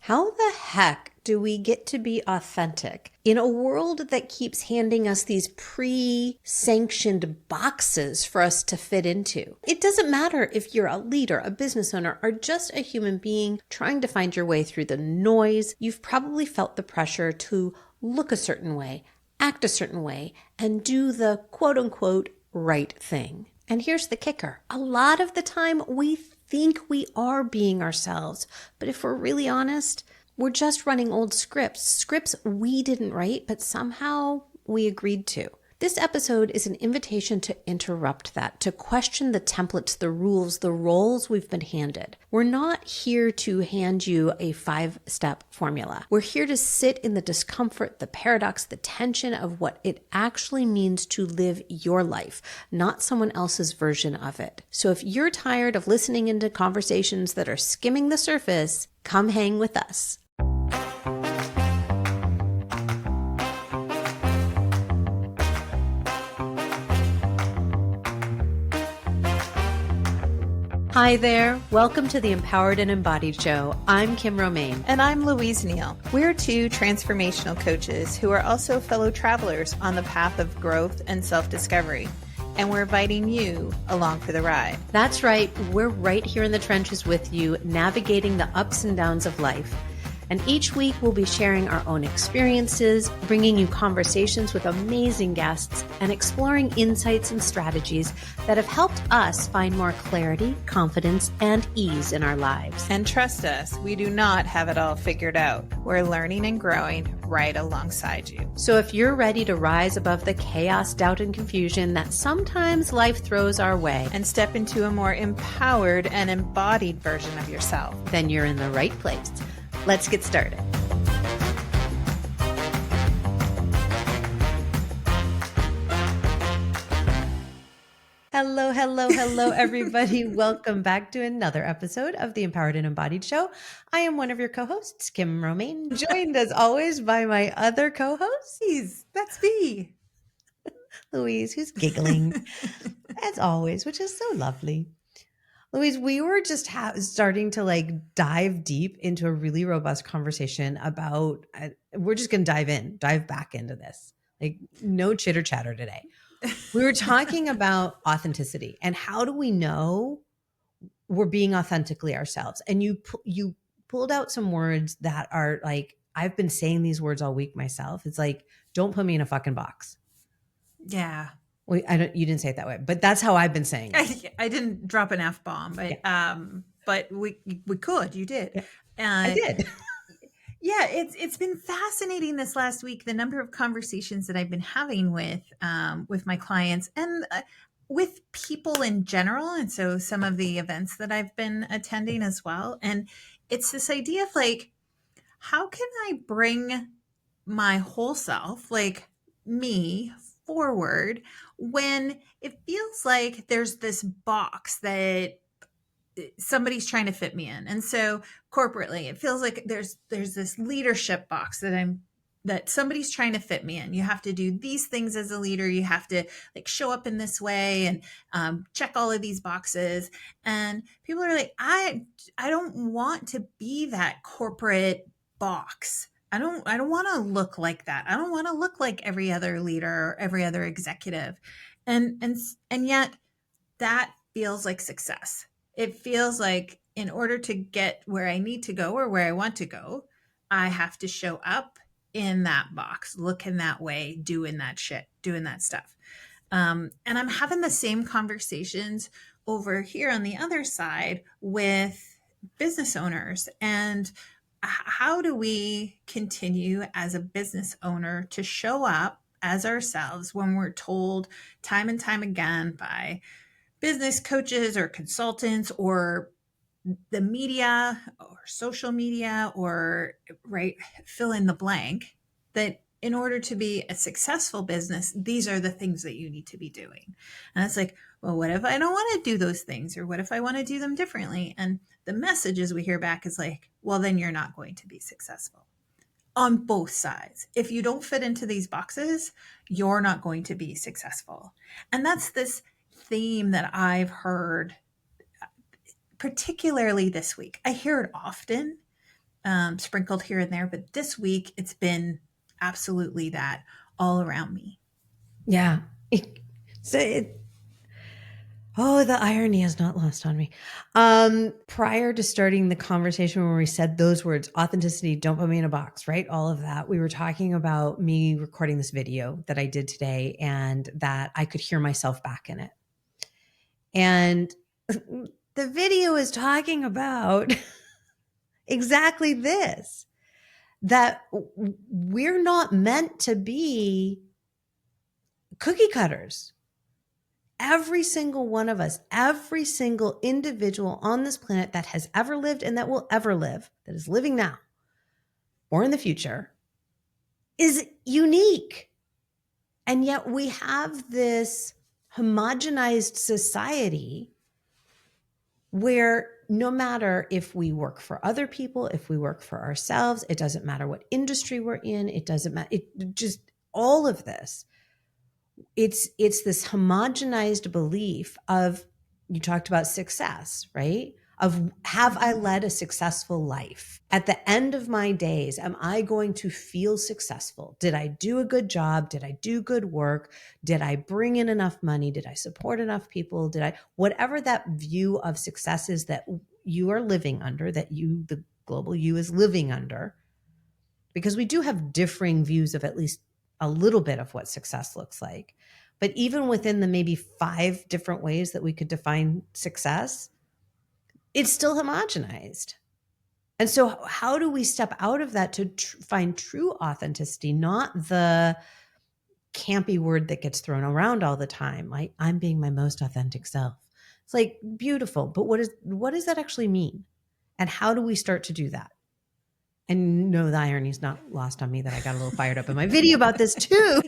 How the heck do we get to be authentic in a world that keeps handing us these pre-sanctioned boxes for us to fit into? It doesn't matter if you're a leader, a business owner, or just a human being trying to find your way through the noise. You've probably felt the pressure to look a certain way, act a certain way, and do the quote unquote right thing. And here's the kicker. A lot of the time we think we are being ourselves, but if we're really honest, we're just running old scripts we didn't write, but somehow we agreed to. This episode is an invitation to interrupt that, to question the templates, the rules, the roles we've been handed. We're not here to hand you a 5-step formula. We're here to sit in the discomfort, the paradox, the tension of what it actually means to live your life, not someone else's version of it. So if you're tired of listening into conversations that are skimming the surface, come hang with us. Hi there. Welcome to the Empowered and Embodied Show. I'm Kim Romain. And I'm Louise Neil. We're two transformational coaches who are also fellow travelers on the path of growth and self-discovery. And we're inviting you along for the ride. That's right. We're right here in the trenches with you, navigating the ups and downs of life. And each week we'll be sharing our own experiences, bringing you conversations with amazing guests, and exploring insights and strategies that have helped us find more clarity, confidence, and ease in our lives. And trust us, we do not have it all figured out. We're learning and growing right alongside you. So if you're ready to rise above the chaos, doubt, and confusion that sometimes life throws our way and step into a more empowered and embodied version of yourself, then you're in the right place. Let's get started. Hello, everybody. Welcome back to another episode of the Empowered and Embodied Show. I am one of your co-hosts, Kim Romain, joined as always by my other co-host. That's me. Louise, who's giggling as always, which is so lovely. Louise, we were just starting to dive deep into a really robust conversation about, we're just going to dive back into this. No chitter chatter today. We were talking about authenticity and how do we know we're being authentically ourselves? And you pulled out some words that are I've been saying these words all week myself. It's don't put me in a fucking box. Yeah. Well, you didn't say it that way, but that's how I've been saying it. I didn't drop an F-bomb, but we could. You did. I did. Yeah, it's been fascinating this last week, the number of conversations that I've been having with my clients and with people in general. And so some of the events that I've been attending as well. And it's this idea of how can I bring my whole self, me, forward when it feels like there's this box that somebody's trying to fit me in. And so corporately, it feels like there's this leadership box that somebody's trying to fit me in. You have to do these things as a leader. You have to show up in this way and check all of these boxes. And people are I don't want to be that corporate box. I don't want to look like that. I don't want to look like every other leader or every other executive. And yet that feels like success. It feels like in order to get where I need to go or where I want to go, I have to show up in that box, looking that way, doing that shit, doing that stuff. And I'm having the same conversations over here on the other side with business owners. And how do we continue as a business owner to show up as ourselves when we're told time and time again by business coaches or consultants or the media or social media or fill in the blank, that in order to be a successful business, these are the things that you need to be doing. And it's well, what if I don't want to do those things? Or what if I want to do them differently? And the messages we hear back is well, then you're not going to be successful on both sides. If you don't fit into these boxes, you're not going to be successful. And that's this theme that I've heard, particularly this week. I hear it often. sprinkled here and there. But this week, it's been absolutely that all around me. Yeah. Oh, the irony is not lost on me. Prior to starting the conversation when we said those words, authenticity, don't put me in a box, right? All of that. We were talking about me recording this video that I did today and that I could hear myself back in it. And the video is talking about exactly this, that we're not meant to be cookie cutters. Every single one of us, every single individual on this planet that has ever lived and that will ever live, that is living now or in the future, is unique. And yet we have this homogenized society where no matter if we work for other people, if we work for ourselves, it doesn't matter what industry we're in, it doesn't matter, it just all of this. It's this homogenized belief of, you talked about success, right? Of, have I led a successful life? At the end of my days, am I going to feel successful? Did I do a good job? Did I do good work? Did I bring in enough money? Did I support enough people? Whatever that view of success is that you are living under, that you, the global you, is living under, because we do have differing views of at least a little bit of what success looks like. But even within the maybe 5 different ways that we could define success, it's still homogenized. And so how do we step out of that to find true authenticity, not the campy word that gets thrown around all the time, like I'm being my most authentic self? It's like beautiful, but what does that actually mean? And how do we start to do that? And no, the irony is not lost on me that I got a little fired up in my video about this too.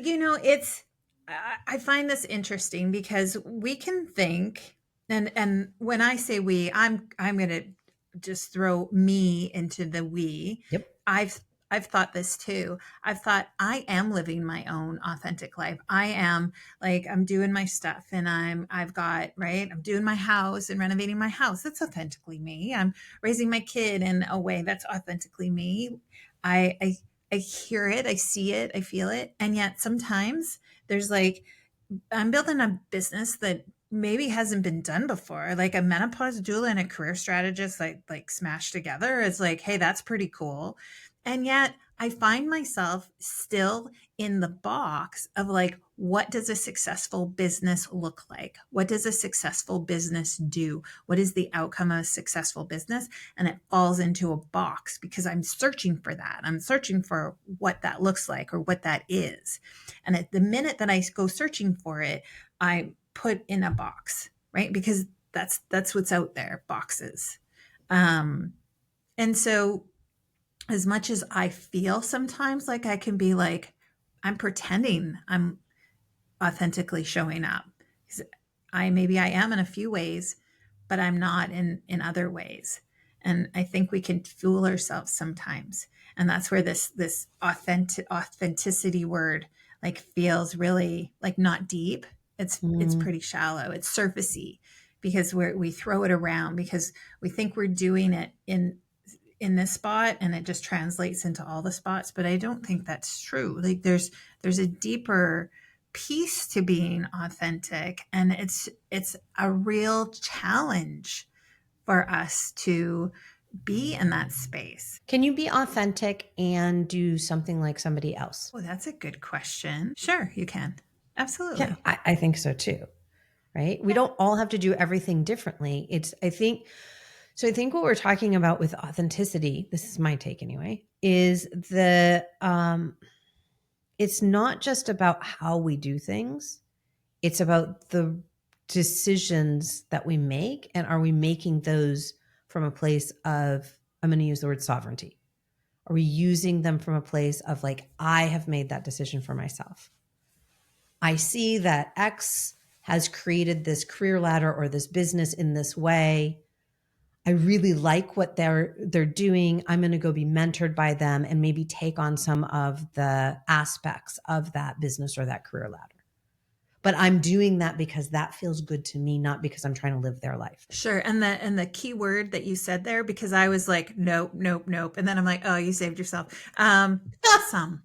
I find this interesting because we can think, and when I say we, I'm going to just throw me into the we. Yep. I've thought this too. I've thought I am living my own authentic life. I am, like, I'm doing my stuff and I'm doing my house and renovating my house. That's authentically me. I'm raising my kid in a way that's authentically me. I hear it, I see it, I feel it. And yet sometimes there's like, I'm building a business that maybe hasn't been done before, like a menopause doula and a career strategist, like smashed together. It's like, hey, that's pretty cool. And yet I find myself still in the box of like, what does a successful business look like? What does a successful business do? What is the outcome of a successful business? And it falls into a box because I'm searching for that. I'm searching for what that looks like or what that is. And at the minute that I go searching for it, I put in a box, right? Because that's what's out there, boxes. And so as much as I feel sometimes like I can be like, I'm pretending I'm authentically showing up. Maybe I am in a few ways, but I'm not in other ways. And I think we can fool ourselves sometimes. And that's where this authenticity word like feels really like not deep. It's pretty shallow. It's surfacey because we throw it around because we think we're doing it in this spot and it just translates into all the spots. But I don't think that's true. Like there's a deeper piece to being authentic, and it's a real challenge for us to be in that space. Can you be authentic and do something like somebody else? Oh, that's a good question. Sure, you can. Absolutely. Yeah, I think so too. Right? We don't all have to do everything differently. I think what we're talking about with authenticity, this is my take anyway, is it's not just about how we do things. It's about the decisions that we make. And are we making those from a place of, I'm going to use the word sovereignty. Are we using them from a place of like, I have made that decision for myself. I see that X has created this career ladder or this business in this way. I really like what they're doing. I'm going to go be mentored by them and maybe take on some of the aspects of that business or that career ladder. But I'm doing that because that feels good to me, not because I'm trying to live their life. Sure. And the key word that you said there, because I was like, nope, nope, nope. And then I'm like, oh, you saved yourself. Some.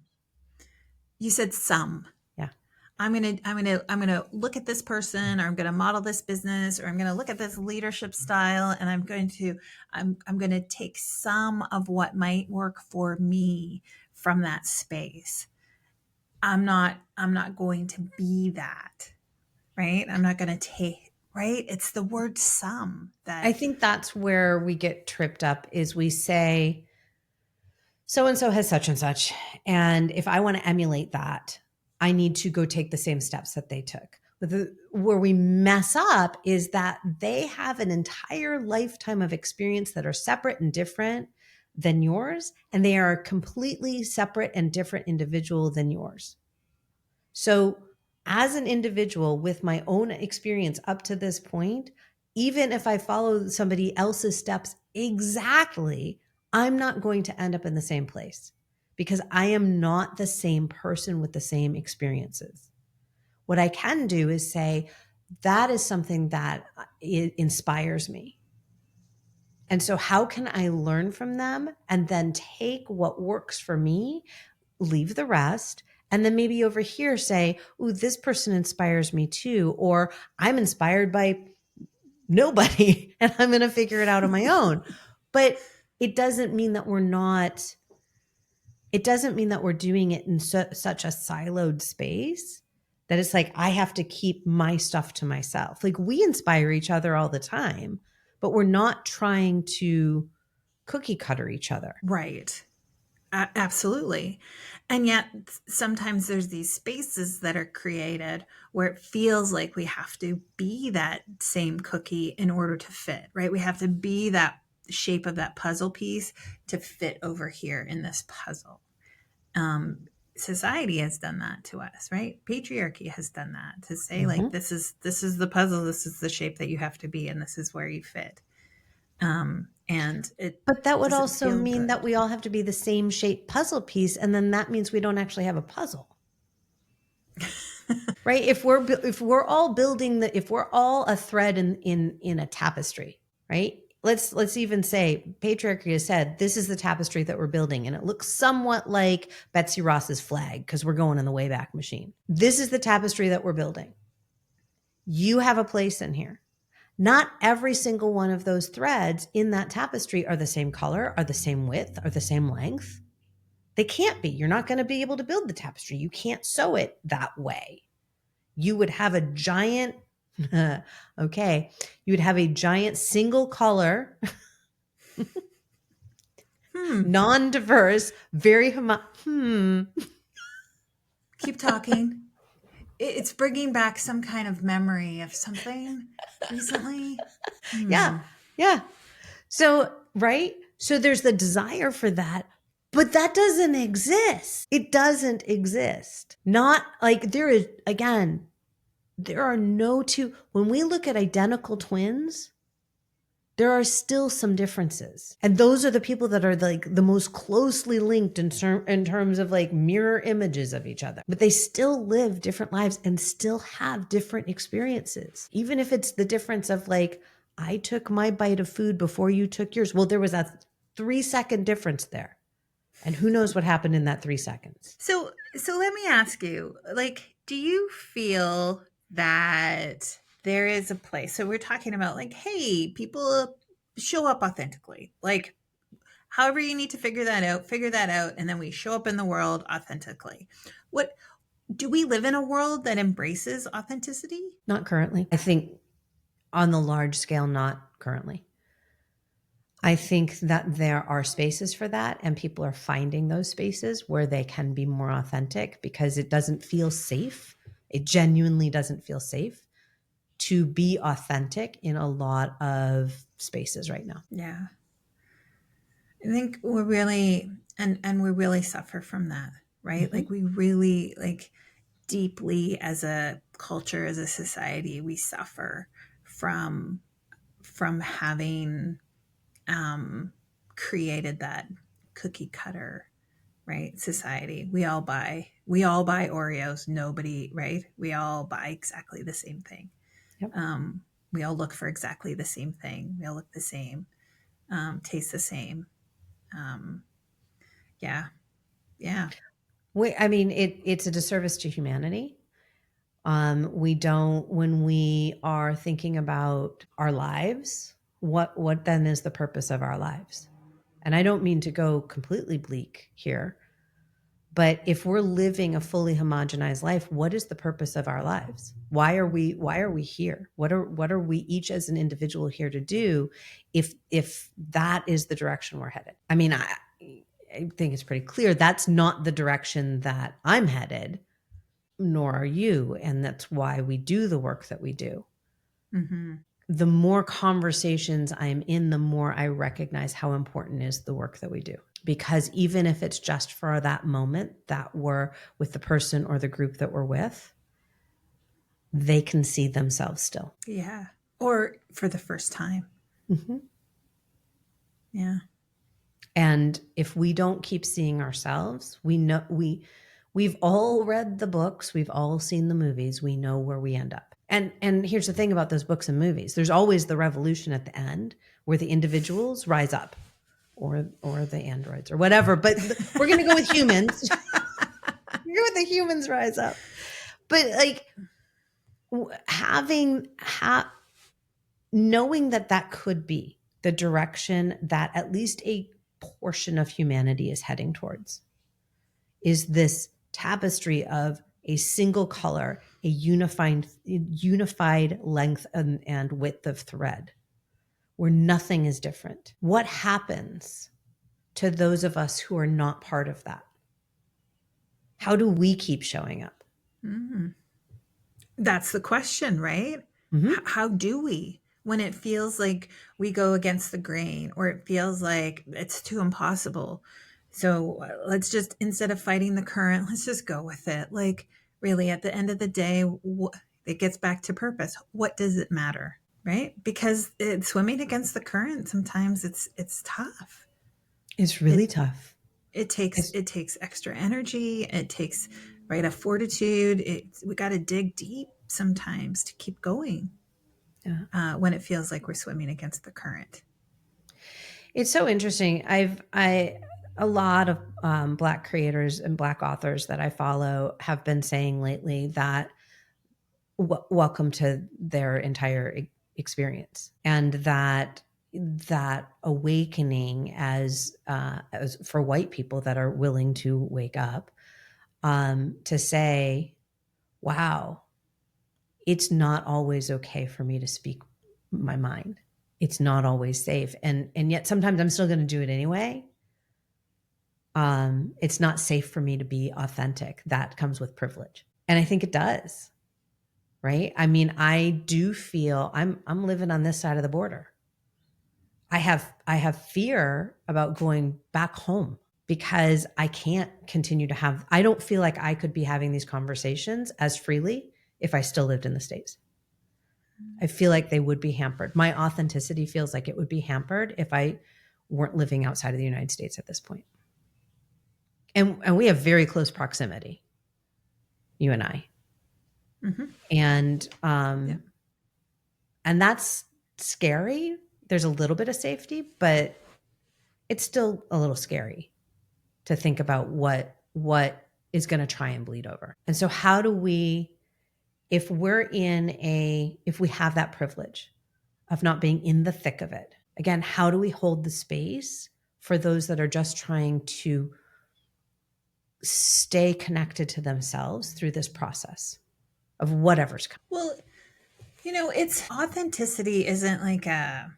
You said some. Yeah. I'm gonna look at this person, or I'm gonna model this business, or I'm gonna look at this leadership style, and I'm gonna take some of what might work for me from that space. I'm not going to be that, right? I'm not gonna take, right? It's the word some I that think that's where we get tripped up is we say, so and so has such and such. And if I want to emulate that, I need to go take the same steps that they took. Where we mess up is that they have an entire lifetime of experience that are separate and different than yours, and they are a completely separate and different individual than yours. So, as an individual with my own experience up to this point, even if I follow somebody else's steps exactly, I'm not going to end up in the same place because I am not the same person with the same experiences. What I can do is say, that is something that inspires me. And so, how can I learn from them and then take what works for me, leave the rest, and then maybe over here say, ooh, this person inspires me too, or I'm inspired by nobody and I'm going to figure it out on my own. But it doesn't mean that it doesn't mean that we're doing it in such a siloed space that it's like, I have to keep my stuff to myself. Like we inspire each other all the time, but we're not trying to cookie cutter each other. right. Absolutely. And yet sometimes there's these spaces that are created where it feels like we have to be that same cookie in order to fit, right? We have to be that shape of that puzzle piece to fit over here in this puzzle. Society has done that to us, right? Patriarchy has done that to say like, this is the puzzle, this is the shape that you have to be, and this is where you fit. And it But that would doesn't also feel mean good. that we all have to be the same shape puzzle piece, and then that means we don't actually have a puzzle. Right? If we're all building if we're all a thread in a tapestry, right? Let's even say patriarchy has said this is the tapestry that we're building, and it looks somewhat like Betsy Ross's flag because we're going in the Wayback Machine. This is the tapestry that we're building. You have a place in here. Not every single one of those threads in that tapestry are the same color, are the same width, are the same length. They can't be. You're not going to be able to build the tapestry. You can't sew it that way. You would have a giant, okay, you would have a giant single color, non-diverse, very Keep talking. It's bringing back some kind of memory of something recently. Yeah. Yeah. So, right? So there's the desire for that, but that doesn't exist. It doesn't exist. Not like there is, again, there are no two. When we look at identical twins, there are still some differences. And those are the people that are like the most closely linked in terms of like mirror images of each other. But they still live different lives and still have different experiences. Even if it's the difference of like, I took my bite of food before you took yours. Well, there was a 3-second difference there. And who knows what happened in that 3 seconds? So let me ask you, like, do you feel that there is a place? So we're talking about like, hey, people show up authentically. Like, however you need to figure that out, and then we show up in the world authentically. What do we live in a world that embraces authenticity? Not currently. I think on the large scale, not currently. I think that there are spaces for that, and people are finding those spaces where they can be more authentic because it doesn't feel safe. It genuinely doesn't feel safe to be authentic in a lot of spaces right now. Yeah. I think we're really and we really suffer from that, right? Like we really like deeply as a culture, as a society, we suffer from having created that cookie cutter right? Society. We all buy Oreos. Nobody, right? We all buy exactly the same thing. Yep. We all look for exactly the same thing. We all look the same, taste the same. Um, yeah. Yeah. I mean, it's a disservice to humanity. We don't, when we are thinking about our lives, what then is the purpose of our lives? And I don't mean to go completely bleak here, but if we're living a fully homogenized life, what is the purpose of our lives? Why are we here? What are we each as an individual here to do if that is the direction we're headed? I mean, I think it's pretty clear that's not the direction that I'm headed, nor are you. And that's why we do the work that we do. Mm-hmm. The more conversations I'm in, the more I recognize how important is the work that we do. Because even if it's just for that moment that we're with the person or the group that we're with, they can see themselves still. Yeah. Or for the first time. Mm-hmm. Yeah. And if we don't keep seeing ourselves, we've all read the books, we've all seen the movies, we know where we end up. And here's the thing about those books and movies. There's always the revolution at the end where the individuals rise up, or the androids or whatever, but we're going to go with humans. We're going with the humans rise up. But like knowing that could be the direction that at least a portion of humanity is heading towards, is this tapestry of a single color, a unified length and width of thread, where nothing is different. What happens to those of us who are not part of that? How do we keep showing up? Mm-hmm. That's the question, right? Mm-hmm. How do we, when it feels like we go against the grain, or it feels like it's too impossible? So let's just, instead of fighting the current, let's just go with it. Like, really, at the end of the day, it gets back to purpose. What does it matter, right? Because swimming against the current, sometimes it's tough. It's really tough. It takes extra energy. It takes, right, a fortitude. We got to dig deep sometimes to keep going. Yeah. When it feels like we're swimming against the current. It's so interesting. A lot of Black creators and Black authors that I follow have been saying lately that welcome to their entire experience, and that awakening as for white people that are willing to wake up, to say, wow, it's not always okay for me to speak my mind. It's not always safe. And yet sometimes I'm still going to do it anyway. It's not safe for me to be authentic. That comes with privilege. And I think it does. Right? I mean, I do feel I'm living on this side of the border. I have fear about going back home because I can't continue to I don't feel like I could be having these conversations as freely if I still lived in the States. I feel like they would be hampered. My authenticity feels like it would be hampered if I weren't living outside of the United States at this point. And we have very close proximity, you and I. Mm-hmm. And Yeah. and that's scary. There's a little bit of safety, but it's still a little scary to think about what is going to try and bleed over. And so how do we, if we have that privilege of not being in the thick of it, again, how do we hold the space for those that are just trying to stay connected to themselves through this process of whatever's coming? Well, it's authenticity isn't like a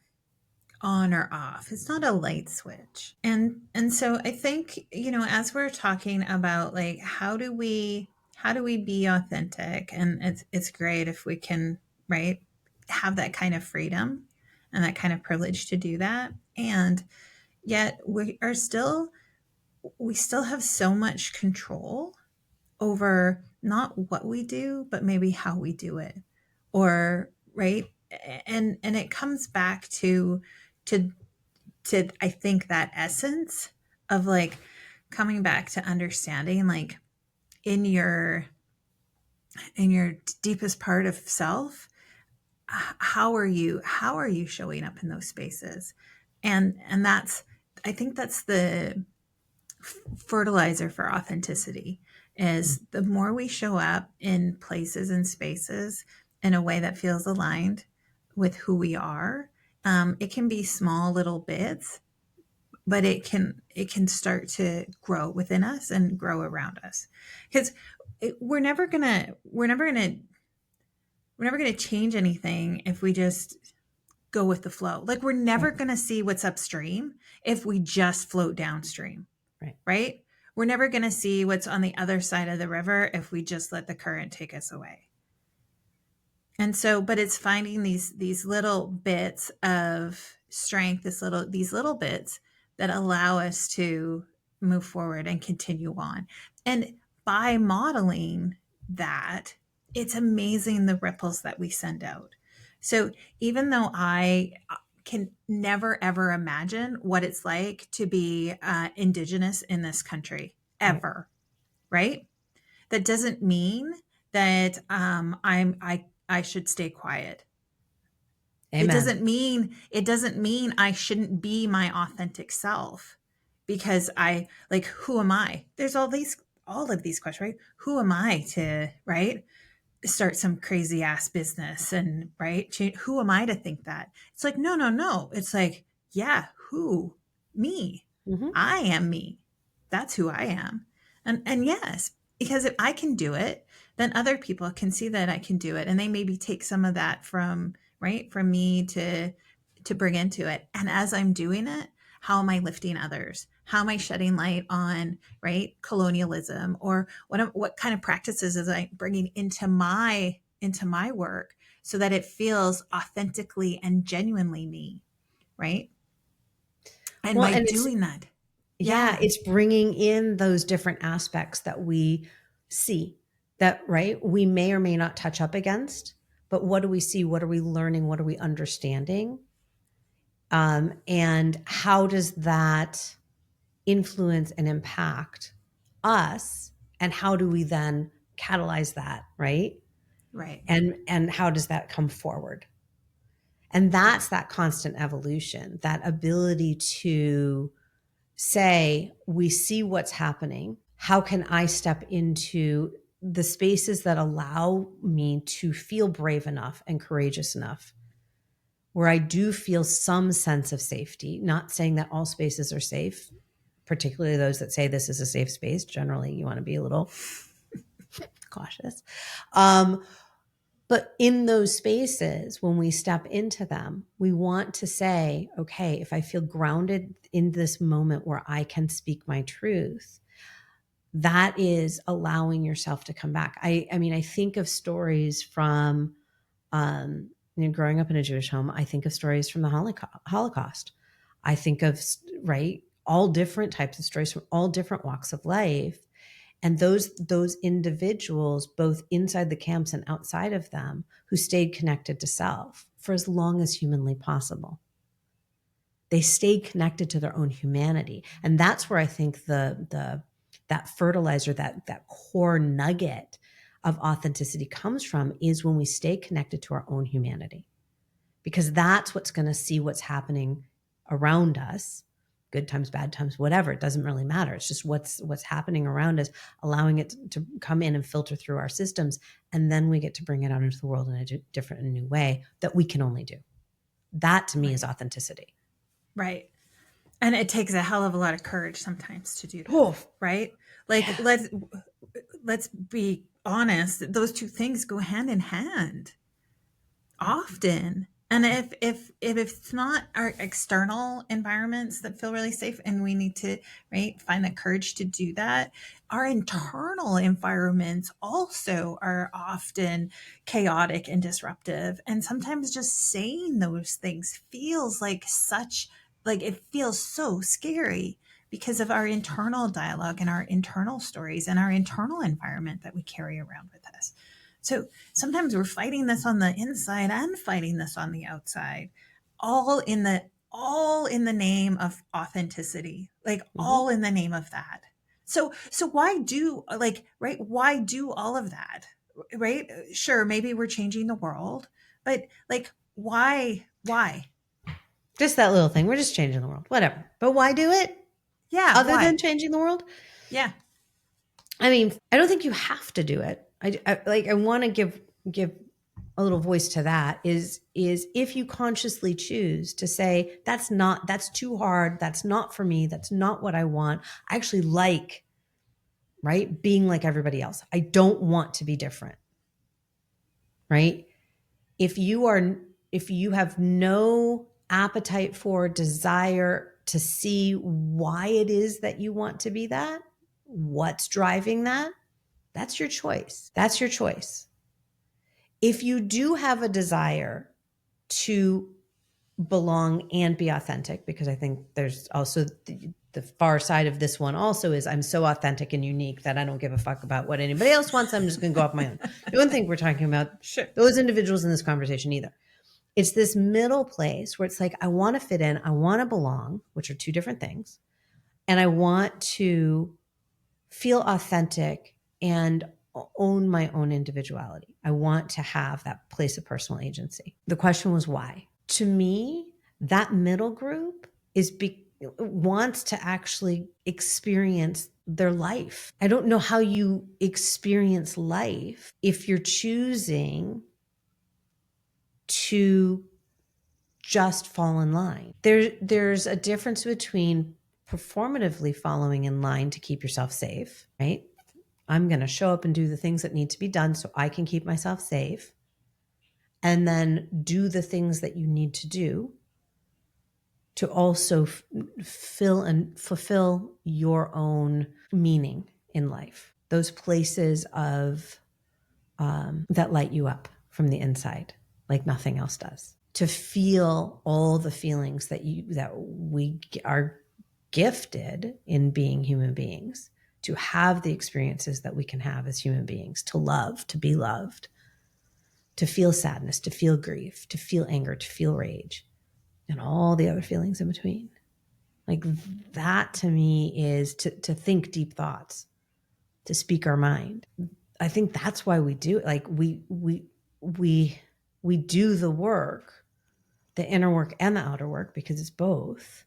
on or off. It's not a light switch. And so I think, as we're talking about, like, how do we be authentic? And it's great if we can, right, have that kind of freedom and that kind of privilege to do that. And yet we still have so much control over not what we do, but maybe how we do it. Or, right. And it comes back to I think that essence of, like, coming back to understanding, like, in your deepest part of self, how are you showing up in those spaces? And that's, I think that's the fertilizer for authenticity, is the more we show up in places and spaces in a way that feels aligned with who we are. It can be small little bits, but it can start to grow within us and grow around us, because we're never gonna change anything if we just go with the flow. Like, we're never Right. going to see what's upstream if we just float downstream. Right? We're never going to see what's on the other side of the river if we just let the current take us away. And so, but it's finding these little bits of strength, these little bits that allow us to move forward and continue on. And by modeling that, it's amazing the ripples that we send out. So even though I can never ever imagine what it's like to be Indigenous in this country ever, right? That doesn't mean that I should stay quiet. Amen. It doesn't mean I shouldn't be my authentic self, because I, like, who am I? There's all of these questions, right? Who am I to, right, start some crazy ass business, and right, who am I to think that? It's like, no. It's like, yeah, who? Me. Mm-hmm. I am me. That's who I am. And yes, because if I can do it, then other people can see that I can do it, and they maybe take some of that from me to bring into it. And as I'm doing it, how am I lifting others? How am I shedding light on, right, colonialism, or what kind of practices is I bringing into my work, so that it feels authentically and genuinely me, right? And Well, by and doing that, it's bringing in those different aspects that we see, that, right, we may or may not touch up against, but what do we see? What are we learning? What are we understanding? And how does that influence and impact us? And how do we then catalyze that, right? right. And how does that come forward? And that's that constant evolution, that ability to say, we see what's happening. How can I step into the spaces that allow me to feel brave enough and courageous enough, where I do feel some sense of safety? Not saying that all spaces are safe, particularly those that say this is a safe space. Generally, you want to be a little cautious. But in those spaces, when we step into them, we want to say, okay, if I feel grounded in this moment where I can speak my truth, that is allowing yourself to come back. I mean, I think of stories from, growing up in a Jewish home. I think of stories from the Holocaust. I think of, right, all different types of stories from all different walks of life. And those individuals, both inside the camps and outside of them, who stayed connected to self for as long as humanly possible. They stayed connected to their own humanity. And that's where I think that fertilizer, that core nugget of authenticity comes from, is when we stay connected to our own humanity. Because that's what's going to see what's happening around us, good times, bad times, whatever. It doesn't really matter. It's just what's happening around us, allowing it to come in and filter through our systems. And then we get to bring it out into the world in a different and new way that we can only do. That, to me, is authenticity. Right. And it takes a hell of a lot of courage sometimes to do that. Oh, right? Like, yeah. Let's be honest. Those two things go hand in hand often. And if it's not our external environments that feel really safe, and we need to, right, find the courage to do that, our internal environments also are often chaotic and disruptive. And sometimes just saying those things feels like it feels so scary, because of our internal dialogue and our internal stories and our internal environment that we carry around with us. So sometimes we're fighting this on the inside and fighting this on the outside, all in the name of authenticity, like all in the name of that. So why do like, right? Why do all of that? Right? Sure, maybe we're changing the world, but like, why? Just that little thing. We're just changing the world. Whatever. But why do it? Yeah, Other why? than changing the world? Yeah. I mean, I don't think you have to do it. I want to give a little voice to that is if you consciously choose to say that's too hard, that's not for me, that's not what I want. I actually like, right, being like everybody else. I don't want to be different. Right? If you have no appetite for desire to see why it is that you want to be that, what's driving that, that's your choice. That's your choice. If you do have a desire to belong and be authentic, because I think there's also the far side of this one also is I'm so authentic and unique that I don't give a fuck about what anybody else wants. I'm just going to go off my own. I don't think we're talking about those individuals in this conversation either. It's this middle place where it's like, I want to fit in, I want to belong, which are two different things. And I want to feel authentic and own my own individuality. I want to have that place of personal agency. The question was why? To me, that middle group wants to actually experience their life. I don't know how you experience life if you're choosing to just fall in line. There's a difference between performatively following in line to keep yourself safe, right? I'm going to show up and do the things that need to be done so I can keep myself safe, and then do the things that you need to do to also fulfill your own meaning in life. Those places of that light you up from the inside like nothing else does. To feel all the feelings that we are gifted in being human beings, to have the experiences that we can have as human beings, to love, to be loved, to feel sadness, to feel grief, to feel anger, to feel rage, and all the other feelings in between. Like that to me is to think deep thoughts, to speak our mind. I think that's why we do it. Like we do the work, the inner work and the outer work, because it's both.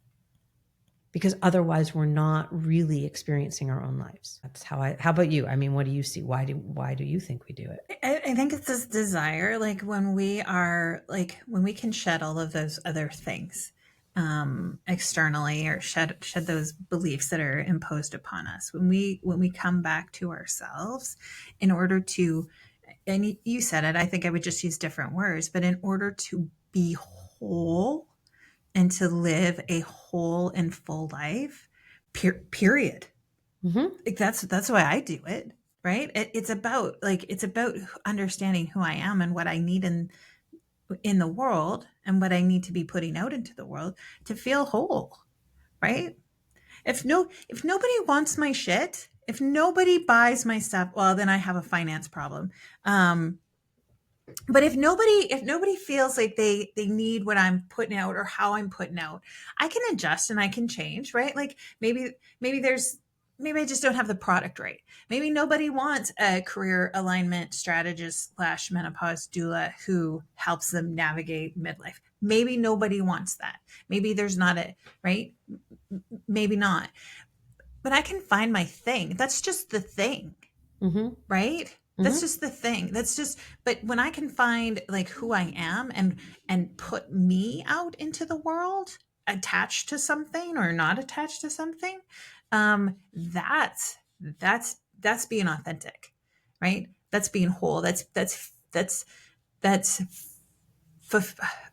Because otherwise we're not really experiencing our own lives. That's how about you? I mean, what do you see? Why do you think we do it? I think it's this desire, like when we can shed all of those other things externally, or shed those beliefs that are imposed upon us. When we come back to ourselves, in order to, and you said it, I think I would just use different words, but in order to be whole and to live a whole and full life, period. Mm-hmm. Like that's why I do it, right? It's about understanding who I am and what I need in the world, and what I need to be putting out into the world to feel whole, right? If nobody wants my shit, if nobody buys my stuff, well, then I have a finance problem. But if nobody feels like they need what I'm putting out or how I'm putting out, I can adjust and I can change, right? Like maybe I just don't have the product right. Maybe nobody wants a career alignment strategist / menopause doula who helps them navigate midlife. Maybe nobody wants that. Maybe there's not a right. Maybe not. But I can find my thing. That's just the thing, right? That's just the thing. But when I can find like who I am and put me out into the world, attached to something or not attached to something, that's being authentic, right? That's being whole. I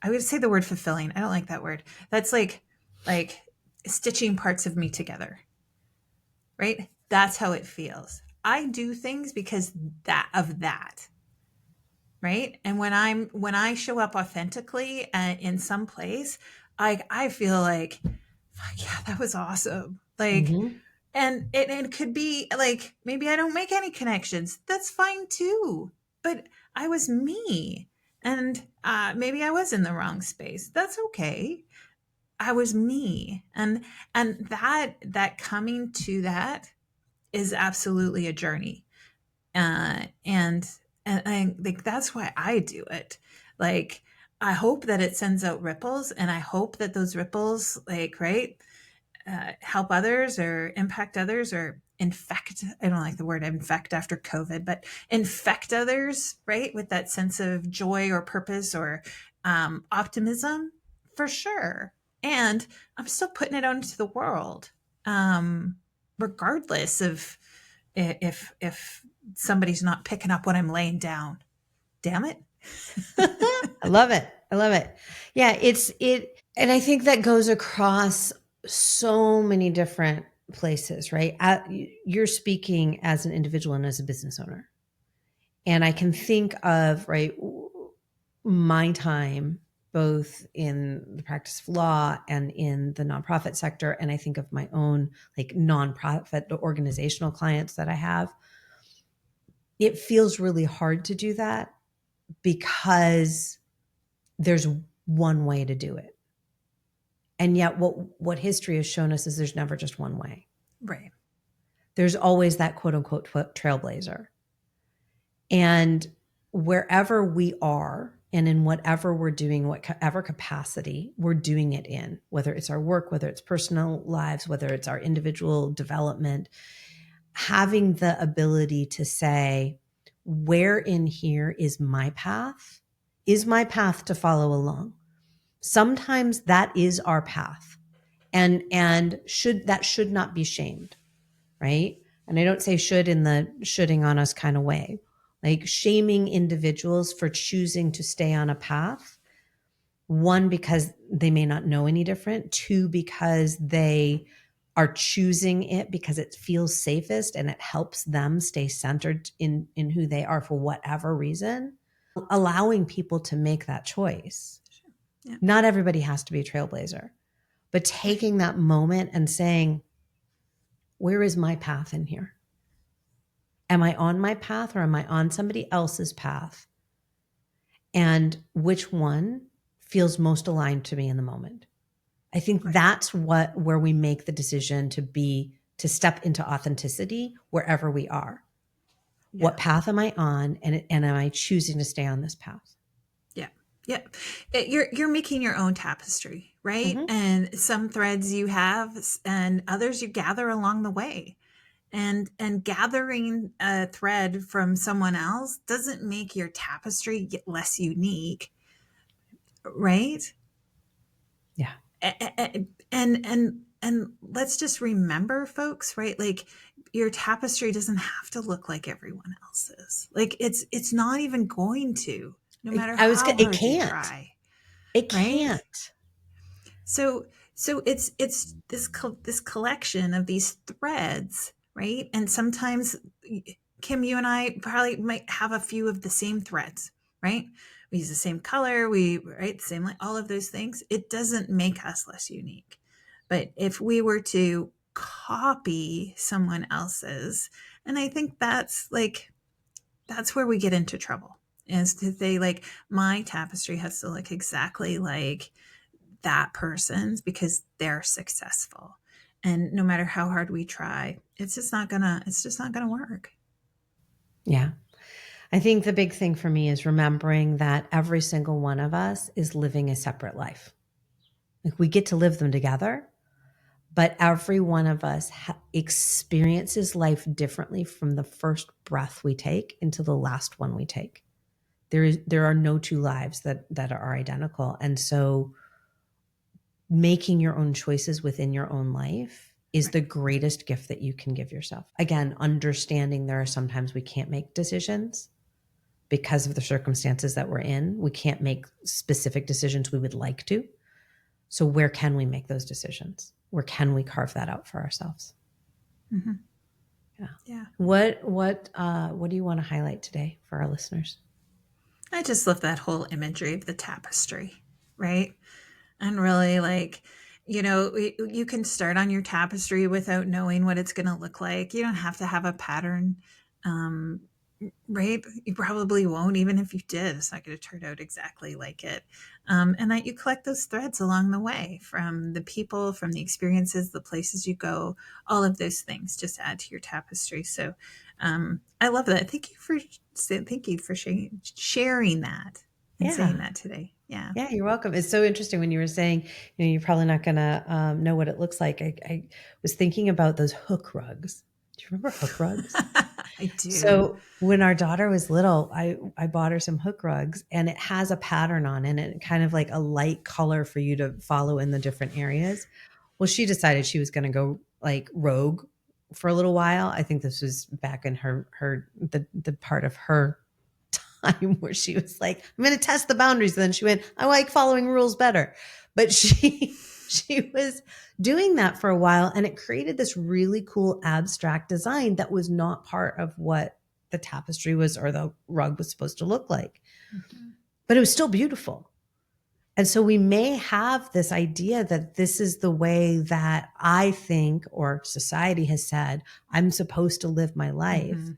would say the word fulfilling. I don't like that word. That's like stitching parts of me together, right? That's how it feels. I do things because of that, right? And when I show up authentically in some place, I feel like, fuck yeah, that was awesome. Like, and it could be like, maybe I don't make any connections. That's fine too. But I was me, and maybe I was in the wrong space. That's okay. I was me, and that coming to that is absolutely a journey. And I think that's why I do it. Like, I hope that it sends out ripples, and I hope that those ripples, like, right, help others or impact others or infect. I don't like the word infect after COVID, but infect others, right, with that sense of joy or purpose or optimism, for sure. And I'm still putting it out into the world, regardless of if somebody's not picking up what I'm laying down. Damn it. I love it. I love it. Yeah, and I think that goes across so many different places, right? You're speaking as an individual and as a business owner. And I can think of, right, my time both in the practice of law and in the nonprofit sector. And I think of my own like nonprofit organizational clients that I have. It feels really hard to do that because there's one way to do it. And yet what history has shown us is there's never just one way. Right. There's always that quote unquote trailblazer. And wherever we are and in whatever we're doing, whatever capacity we're doing it in, whether it's our work, whether it's personal lives, whether it's our individual development, having the ability to say, where in here is my path? Is my path to follow along? Sometimes that is our path, and should not be shamed, right? And I don't say should in the shoulding on us kind of way, like shaming individuals for choosing to stay on a path. One, because they may not know any different. Two, because they are choosing it because it feels safest and it helps them stay centered in who they are for whatever reason. Allowing people to make that choice. Sure. Yeah. Not everybody has to be a trailblazer, but taking that moment and saying, where is my path in here? Am I on my path or am I on somebody else's path? And which one feels most aligned to me in the moment? I think that's where we make the decision to step into authenticity wherever we are. Yeah. What path am I on, and am I choosing to stay on this path? Yeah. Yeah. You're making your own tapestry, right? Mm-hmm. And some threads you have and others you gather along the way. And gathering a thread from someone else doesn't make your tapestry get less unique, right? Yeah. And let's just remember, folks, right? Like, your tapestry doesn't have to look like everyone else's. Like, it's not even going to, no matter how hard you try. It can't. So it's this collection of these threads, right? And sometimes, Kim, you and I probably might have a few of the same threads, right? We use the same color, the same, like, all of those things. It doesn't make us less unique. But if we were to copy someone else's, and I think that's where we get into trouble, is to say, like, my tapestry has to look exactly like that person's because they're successful. And no matter how hard we try, it's just not gonna work. Yeah. I think the big thing for me is remembering that every single one of us is living a separate life. Like, we get to live them together, but every one of us experiences life differently from the first breath we take into the last one we take. There are no two lives that are identical. And so making your own choices within your own life is the greatest gift that you can give yourself. Again, understanding there are sometimes we can't make decisions because of the circumstances that we're in. We can't make specific decisions we would like to. So where can we make those decisions? Where can we carve that out for ourselves? Mm-hmm. Yeah. Yeah. What do you want to highlight today for our listeners? I just love that whole imagery of the tapestry, right? And really, like, you can start on your tapestry without knowing what it's going to look like. You don't have to have a pattern. right? You probably won't, even if you did. It's not going to turn out exactly like it. And that you collect those threads along the way from the people, from the experiences, the places you go, all of those things just add to your tapestry. So I love that. Thank you for sharing that and saying that today. Yeah. Yeah, you're welcome. It's so interesting when you were saying, you're probably not going to know what it looks like. I was thinking about those hook rugs. Do you remember hook rugs? I do. So when our daughter was little, I bought her some hook rugs, and it has a pattern on it, and kind of like a light color for you to follow in the different areas. Well, she decided she was going to go like rogue for a little while. I think this was back in the part of her time where she was like, I'm going to test the boundaries. And then she went, I like following rules better. But she was doing that for a while, and it created this really cool abstract design that was not part of what the tapestry was or the rug was supposed to look like. Mm-hmm. But it was still beautiful. And so we may have this idea that this is the way that I think, or society has said, I'm supposed to live my life. Mm-hmm.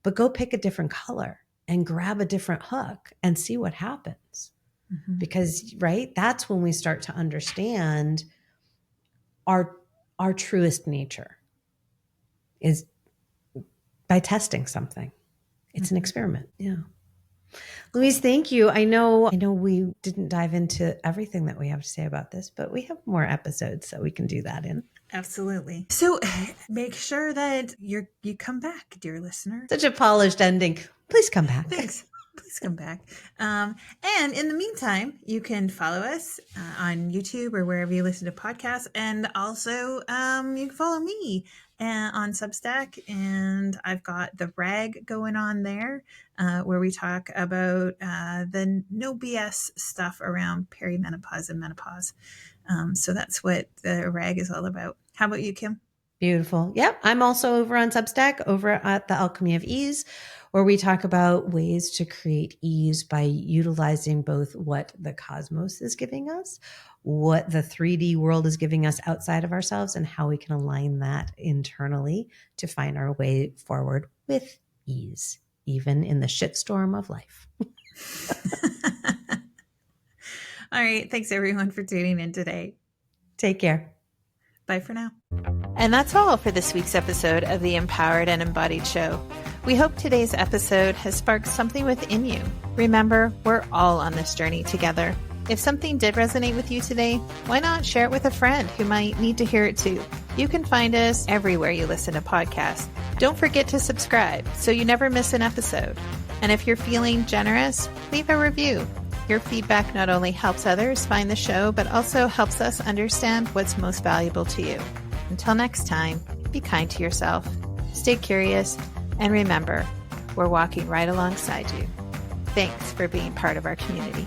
But go pick a different color and grab a different hook and see what happens. Mm-hmm. Because, right, that's when we start to understand our truest nature is by testing something. It's an experiment. Yeah. Louise, thank you. I know we didn't dive into everything that we have to say about this, but we have more episodes that we can do that in. Absolutely. So make sure that you come back, dear listener. Such a polished ending. Please come back. Thanks. Please come back. And in the meantime, you can follow us on YouTube or wherever you listen to podcasts. And also you can follow me on Substack. And I've got the rag going on there where we talk about the no BS stuff around perimenopause and menopause. So that's what the rag is all about. How about you, Kim? Beautiful. Yep. I'm also over on Substack over at the Alchemy of Ease, where we talk about ways to create ease by utilizing both what the cosmos is giving us, what the 3D world is giving us outside of ourselves, and how we can align that internally to find our way forward with ease, even in the shitstorm of life. All right. Thanks, everyone, for tuning in today. Take care. Bye for now. And that's all for this week's episode of the Empowered and Embodied Show. We hope today's episode has sparked something within you. Remember, we're all on this journey together. If something did resonate with you today, why not share it with a friend who might need to hear it too? You can find us everywhere you listen to podcasts. Don't forget to subscribe so you never miss an episode. And if you're feeling generous, leave a review. Your feedback not only helps others find the show, but also helps us understand what's most valuable to you. Until next time, be kind to yourself, stay curious, and remember, we're walking right alongside you. Thanks for being part of our community.